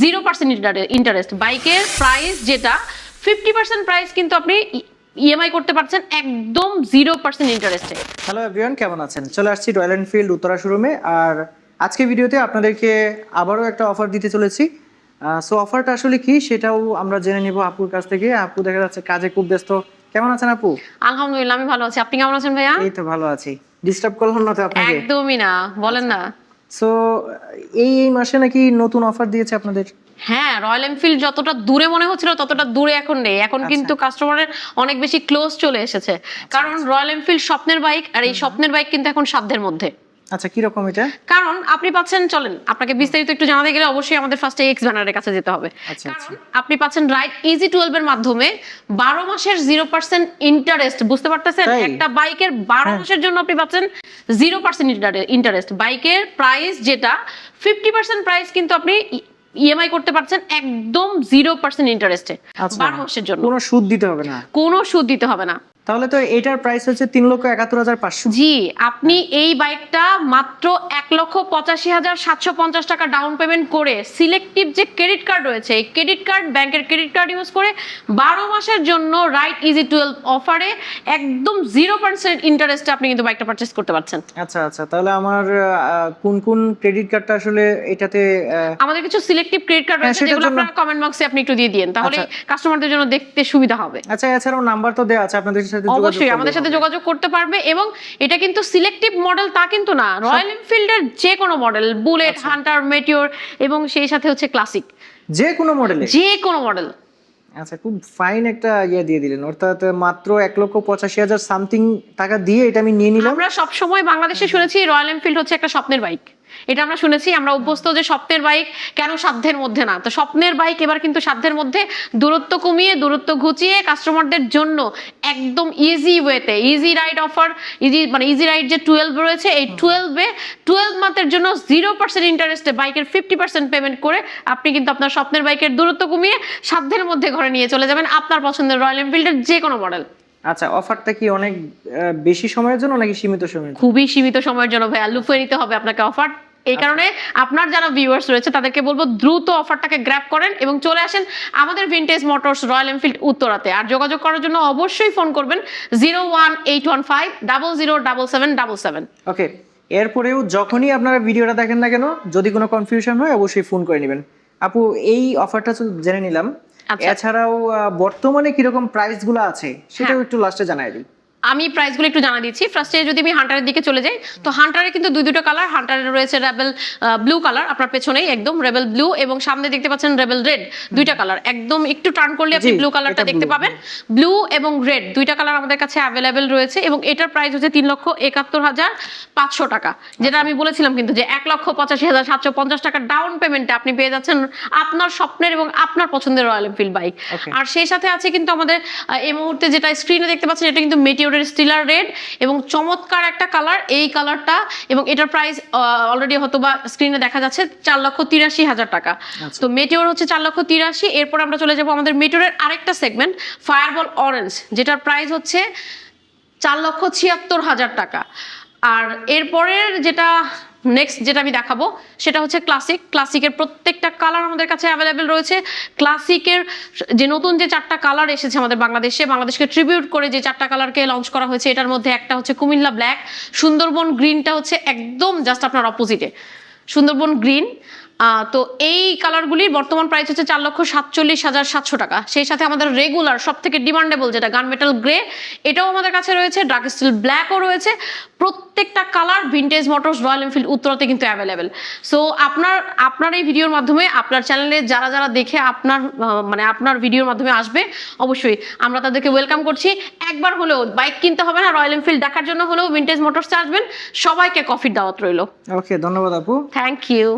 0% interest. বাইকের price যেটা 50% price কিন্তু আপনি ইএমআই করতে পারছেন একদম 0% ইন্টারেস্টে। হ্যালো এভরিওয়ান, কেমন আছেন? চলে আসছি রয়্যাল এনফিল্ড উত্তরা শোরুমে। আর আজকে ভিডিওতে আপনাদেরকে আবারও একটা অফার দিতে চলেছি। সো অফারটা আসলে কি সেটাও আমরা জেনে নিব আপুর কাছ থেকে। আপু দেখা যাচ্ছে কাজে খুব ব্যস্ত। কেমন আছেন আপু? আলহামদুলিল্লাহ, আমি ভালো আছি। আপনি কেমন আছেন ভাইয়া? এই তো ভালো আছি। ডিস্টার্ব করলাম না তো আপনাকে? একদমই না, বলেন না। সো এই মাসে নাকি নতুন অফার দিয়েছে আপনাদের? হ্যাঁ, রয়্যাল এনফিল্ড যতটা দূরে মনে হচ্ছিল ততটা দূরে এখন নেই। এখন কিন্তু কাস্টমারের অনেক বেশি ক্লোজ চলে এসেছে, কারণ রয়্যাল এনফিল্ড স্বপ্নের বাইক, আর এই স্বপ্নের বাইক কিন্তু এখন সাধ্যের মধ্যে। আচ্ছা, কি রকম এটা? কারণ আপনি পাচ্ছেন, চলেন আপনাকে বিস্তারিত একটু জানাতে গেলে অবশ্যই আমাদের ফার্স্টে এক্স ব্যানারের কাছে যেতে হবে। কারণ আপনি পাচ্ছেন রাইড ইজি 12 এর মাধ্যমে 12 মাসের 0% ইন্টারেস্ট। বুঝতে পারতেছেন? একটা বাইকের 12 মাসের জন্য আপনি পাচ্ছেন 0% ইন্টারেস্ট। বাইকের প্রাইস যেটা 50% প্রাইস কিন্তু আপনি ইএমআই করতে পারছেন একদম 0% ইন্টারেস্টে 12 মাসের জন্য। কোনো সুদ দিতে হবে না? কোনো সুদ দিতে হবে না। তাহলে তো এটার প্রাইস হচ্ছে 3,71,500। জি, আপনি এই বাইকটা মাত্র 1,85,750 টাকা ডাউন পেমেন্ট করে সিলেক্টিভ যে ক্রেডিট কার্ড রয়েছে, এই ক্রেডিট কার্ড, ব্যাংকের ক্রেডিট কার্ড ইউজ করে 12 মাসের জন্য রাইড ইজি 12 অফারে একদম 0% ইন্টারেস্টে আপনি কিন্তু বাইকটা পারচেজ করতে পারছেন। আচ্ছা আচ্ছা, তাহলে আমার কোন কোন ক্রেডিট কার্ডটা আসলে এটাতে? আমাদের কিছু সিলেক্টিভ ক্রেডিট কার্ড রয়েছে, যেগুলো আপনারা কমেন্ট বক্সে আপনি একটু দিয়ে দিন, তাহলে কাস্টমারদের জন্য দেখতে সুবিধা হবে। আচ্ছা, এছাড়াও নাম্বার তো দেওয়া আছে, আপনাদের সাথে অবশ্যই আমাদের সাথে যোগাযোগ করতে পারবে। এবং এটা কিন্তু সিলেক্টিভ মডেল তা কিন্তু না, রয়্যাল এনফিল্ডের যে কোনো মডেল, বুলেট, হান্টার, মেটিওর এবং সেই সাথে হচ্ছে ক্লাসিক, যে কোনো মডেলে, যে কোনো মডেল। আচ্ছা, খুব ফাইন একটা ইয়ে দিয়ে দিলেন। অর্থাৎ মাত্র 1,85,000 সামথিং টাকা দিয়ে এটা আমি নিয়ে নিলাম। আমরা সব সময় বাংলাদেশে শুনেছি রয়্যাল এনফিল্ড হচ্ছে একটা স্বপ্নের বাইক। এটা আমরা শুনেছি, আমরা অভ্যস্ত যে স্বপ্নের বাইক কেন সাধ্যের মধ্যে না। তো স্বপ্নের বাইক এবার কিন্তু সাধ্যের মধ্যে, দূরত্ব কমিয়ে, দূরত্ব ঘুচিয়ে কাস্টমারদের জন্য একদম ইজি ওয়েতে easy ride offer, easy ride যে 12 রয়েছে, এই 12 মাসের জন্য 0% ইন্টারেস্টে বাইকের 50% পেমেন্ট করে আপনি কিন্তু আপনার স্বপ্নের বাইকের দূরত্ব কমিয়ে সাধ্যের মধ্যে ঘরে নিয়ে চলে যাবেন আপনার পছন্দের রয়্যাল এনফিল্ডের যে কোনো মডেল। আচ্ছা, অফারটা কি অনেক বেশি সময়ের জন্য নাকি সীমিত সময়ের? খুবই সীমিত সময়ের জন্য ভাইয়া, লুফে নিতে হবে আপনাকে অফার। এই কারণে আপনার যারা ভিউয়ার্স রয়েছে তাদেরকে বলবো দ্রুত অফারটাকে গ্র্যাব করেন এবং চলে আসেন আমাদের ভিনটেজ মোটরস রয়্যাল এনফিল্ড উত্তরাতে। আর যোগাযোগ করার জন্য অবশ্যই ফোন করবেন 01815007777। ওকে, এরপরেও যখনই আপনারা ভিডিওটা দেখেন না কেন, যদি কোনো কনফিউশন হয় অবশ্যই ফোন করে নেবেন। আপু, এই অফারটা তো জেনে নিলাম, এছাড়াও বর্তমানে কিরকম প্রাইস গুলো আছে সেটাও একটু লাস্টে জানাই দিই। আমি প্রাইসগুলো একটু জানা দিচ্ছি। ফার্স্টে যদি আমি হান্টারের দিকে চলে যাই, তো হান্টারে কিন্তু দুটো কালার। হান্টারের রয়েছে রেবেল ব্লু কালার, আপনার পেছনেই একদম রেবেল ব্লু, এবং সামনে দেখতে পাচ্ছেন রেবেল রেড। দুইটা কালার, একদম একটু টার্ন করলে আপনি ব্লু কালারটা দেখতে পাবেন। ব্লু এবং রেড দুইটা কালার আমাদের কাছে অ্যাভেলেবেল রয়েছে, এবং এটার প্রাইস হচ্ছে 3,71,500 টাকা। যেটা আমি বলেছিলাম কিন্তু যে 1,85,750 টাকা ডাউন পেমেন্টে আপনি পেয়ে যাচ্ছেন আপনার স্বপ্নের এবং আপনার পছন্দের রয়্যাল এনফিল্ড বাইক। আর সেই সাথে আছে কিন্তু আমাদের এই মুহূর্তে যেটা স্ক্রিনে দেখতে পাচ্ছেন, এটা কিন্তু মেটিওর স্টিলার রেড এবং চমৎকার একটা কালার এই কালারটা, এবং এটার প্রাইস অলরেডি হয়তো বা স্ক্রিনে দেখা যাচ্ছে 4,83,000 টাকা। তো মেটিওর হচ্ছে 4,83,000। এরপর আমরা চলে যাব আমাদের মেটিওরের আরেকটা সেগমেন্ট ফায়ারবল অরেঞ্জ, যেটার প্রাইস হচ্ছে 4,76,000 টাকা। আর এরপরের যেটা নেক্সট যেটা আমি দেখাবো সেটা হচ্ছে ক্লাসিকের প্রত্যেকটা কালার আমাদের কাছে অ্যাভেলেবেল রয়েছে। ক্লাসিকের যে নতুন যে 4টা কালার এসেছে আমাদের বাংলাদেশকে ট্রিবিউট করে যে 4টা কালারকে লঞ্চ করা হয়েছে, এটার মধ্যে একটা হচ্ছে কুমিল্লা ব্ল্যাক, সুন্দরবন গ্রিনটা হচ্ছে একদম জাস্ট আপনার অপোজিটে সুন্দরবন গ্রিন। তো এই কালারগুলির বর্তমান প্রাইস হচ্ছে 4,47,700 টাকা। সেই সাথে আমাদের রেগুলার সব থেকে ডিমান্ডেবল যেটা গান মেটাল গ্রে, এটাও আমাদের কাছে রয়েছে, ডার্ক স্টিল ব্ল্যাকও রয়েছে। প্রত্যেকটা colour vintage motors Royal Enfield উত্তরাতে কিন্তু অ্যাভেলেবেল। সো আপনার এই ভিডিওর মাধ্যমে, আপনার চ্যানেলে যারা দেখে আপনার ভিডিওর মাধ্যমে আসবে, অবশ্যই আমরা তাদেরকে ওয়েলকাম করছি। একবার হলেও বাইক কিনতে হবে না, রয়্যাল এনফিল্ড দেখার জন্য হলেও ভিনটেজ মোটরসে আসবেন। সবাইকে কফির দাওয়াত রইল। ওকে, ধন্যবাদ আপু। Thank you.